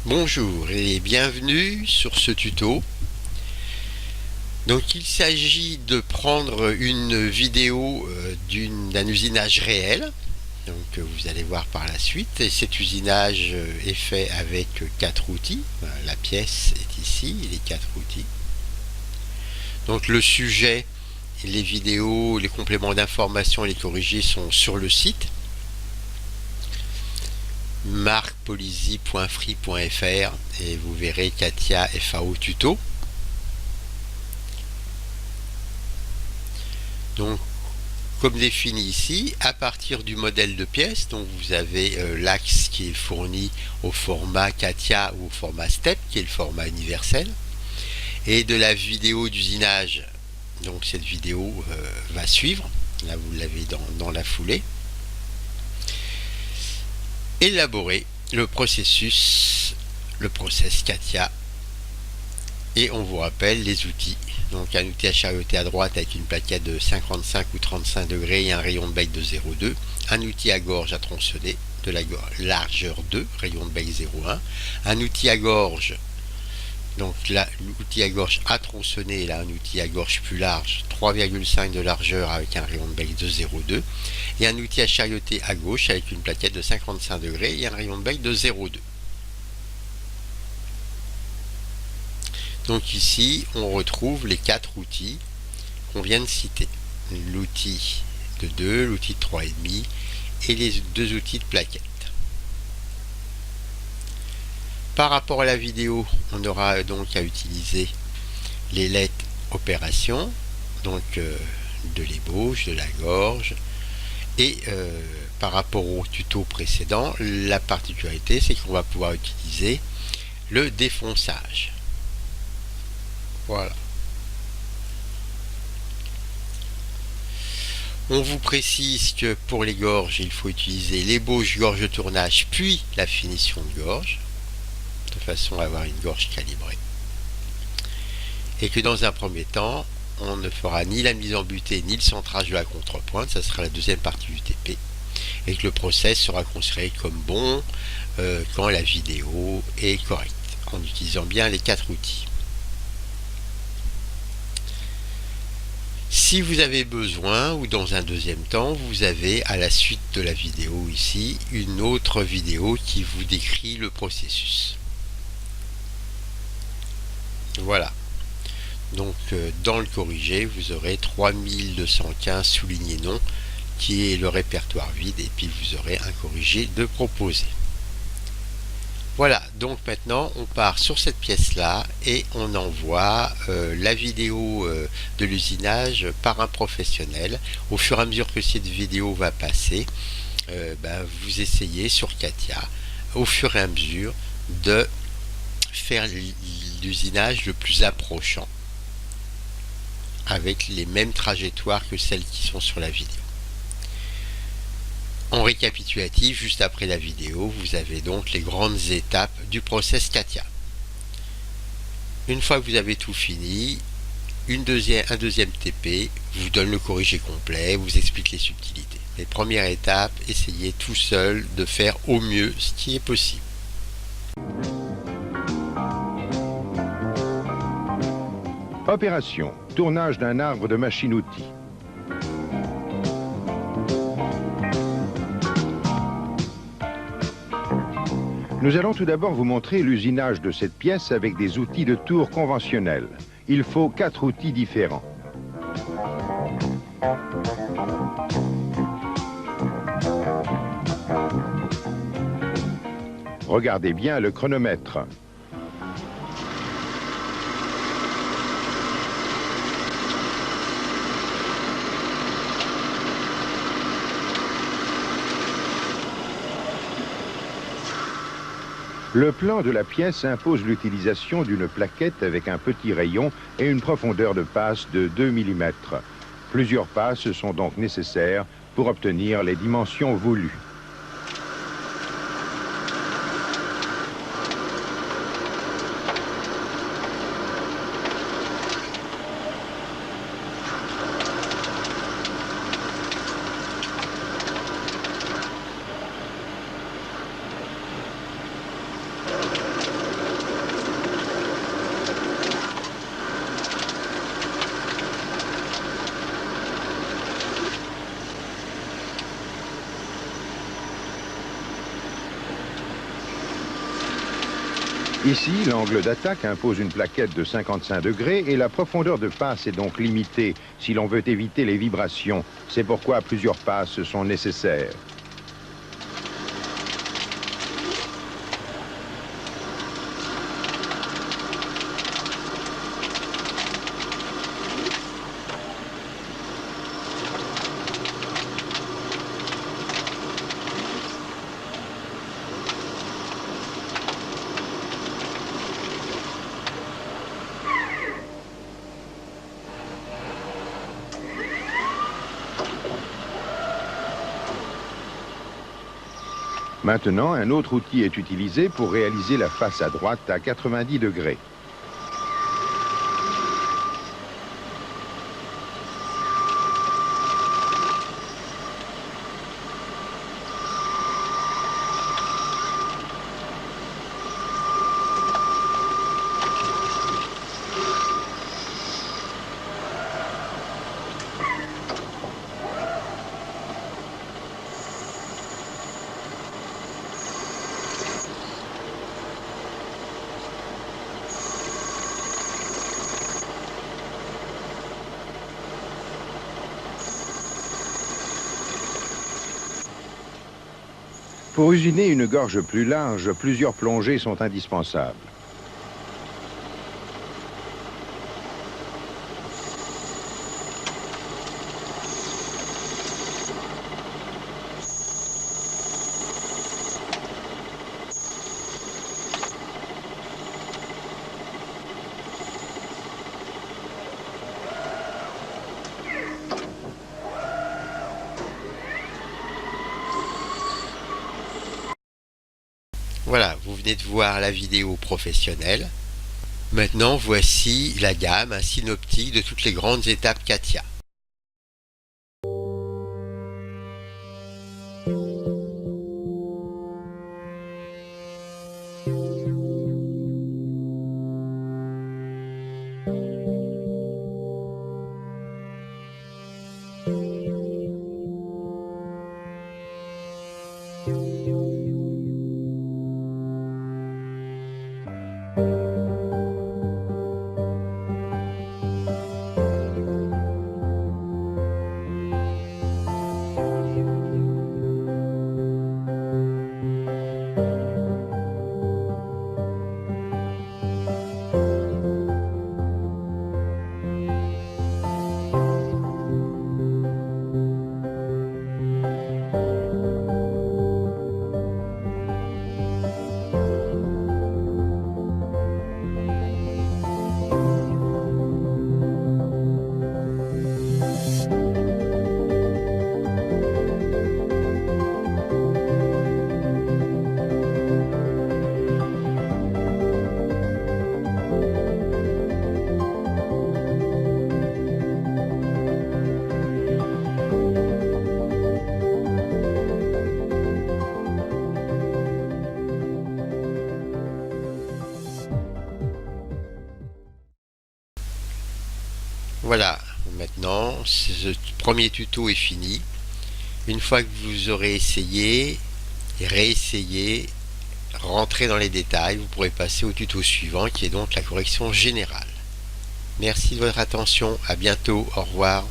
Bonjour et bienvenue sur ce tuto. Donc il s'agit de prendre une vidéo d'un usinage réel. Donc vous allez voir par la suite. Et cet usinage est fait avec 4 outils. La pièce est ici, les 4 outils. Donc le sujet, les vidéos, les compléments d'information et les corrigés sont sur le site marcpolizy.free.fr et vous verrez Katia FAO tuto. Donc comme défini ici, à partir du modèle de pièce, donc vous avez l'axe qui est fourni au format Katia ou au format STEP, qui est le format universel, et de la vidéo d'usinage. Donc cette vidéo va suivre, là vous l'avez dans la foulée. Élaborer le process Katia, et on vous rappelle les outils. Donc un outil à charioter à droite avec une plaquette de 55 ou 35 degrés et un rayon de bec de 0,2. Un outil à gorge à tronçonner de la largeur 2, rayon de bec 0,1. Un outil à gorge, donc là l'outil à gorge à tronçonner, là un outil à gorge plus large, 3,5 de largeur avec un rayon de bec de 0,2. Et un outil à charioter à gauche avec une plaquette de 55 degrés et un rayon de bec de 0,2. Donc ici, on retrouve les 4 outils qu'on vient de citer. L'outil de 2, l'outil de 3,5 et les 2 outils de plaquette. Par rapport à la vidéo, on aura donc à utiliser les LED opérations, donc de l'ébauche, de la gorge. Et par rapport au tuto précédent, la particularité, c'est qu'on va pouvoir utiliser le défonçage. Voilà. On vous précise que pour les gorges, il faut utiliser l'ébauche gorge de tournage, puis la finition de gorge, de façon à avoir une gorge calibrée. Et que dans un premier temps, on ne fera ni la mise en butée ni le centrage de la contrepointe, ça sera la deuxième partie du TP. Et que le process sera considéré comme bon quand la vidéo est correcte, en utilisant bien les 4 outils. Si vous avez besoin, ou dans un deuxième temps, vous avez à la suite de la vidéo ici, une autre vidéo qui vous décrit le processus. Voilà. Donc dans le corrigé, vous aurez 3215 souligné non, qui est le répertoire vide, et puis vous aurez un corrigé de proposer. Voilà, donc maintenant on part sur cette pièce là et on envoie la vidéo de l'usinage par un professionnel. Au fur et à mesure que cette vidéo va passer, vous essayez sur Katia au fur et à mesure de faire l'usinage le plus approchant avec les mêmes trajectoires que celles qui sont sur la vidéo. En récapitulatif, juste après la vidéo, vous avez donc les grandes étapes du process Katia. Une fois que vous avez tout fini, un deuxième TP vous donne le corrigé complet, vous explique les subtilités. Mais première étape, essayez tout seul de faire au mieux ce qui est possible. Opération, tournage d'un arbre de machine-outil. Nous allons tout d'abord vous montrer l'usinage de cette pièce avec des outils de tour conventionnels. Il faut 4 outils différents. Regardez bien le chronomètre. Le plan de la pièce impose l'utilisation d'une plaquette avec un petit rayon et une profondeur de passe de 2 mm. Plusieurs passes sont donc nécessaires pour obtenir les dimensions voulues. Ici, l'angle d'attaque impose une plaquette de 55 degrés et la profondeur de passe est donc limitée si l'on veut éviter les vibrations. C'est pourquoi plusieurs passes sont nécessaires. Maintenant, un autre outil est utilisé pour réaliser la face à droite à 90 degrés. Pour usiner une gorge plus large, plusieurs plongées sont indispensables. Voilà, vous venez de voir la vidéo professionnelle. Maintenant, voici la gamme, un synoptique de toutes les grandes étapes CATIA. Voilà, maintenant ce premier tuto est fini. Une fois que vous aurez essayé et réessayé, rentrez dans les détails, vous pourrez passer au tuto suivant qui est donc la correction générale. Merci de votre attention, à bientôt, au revoir.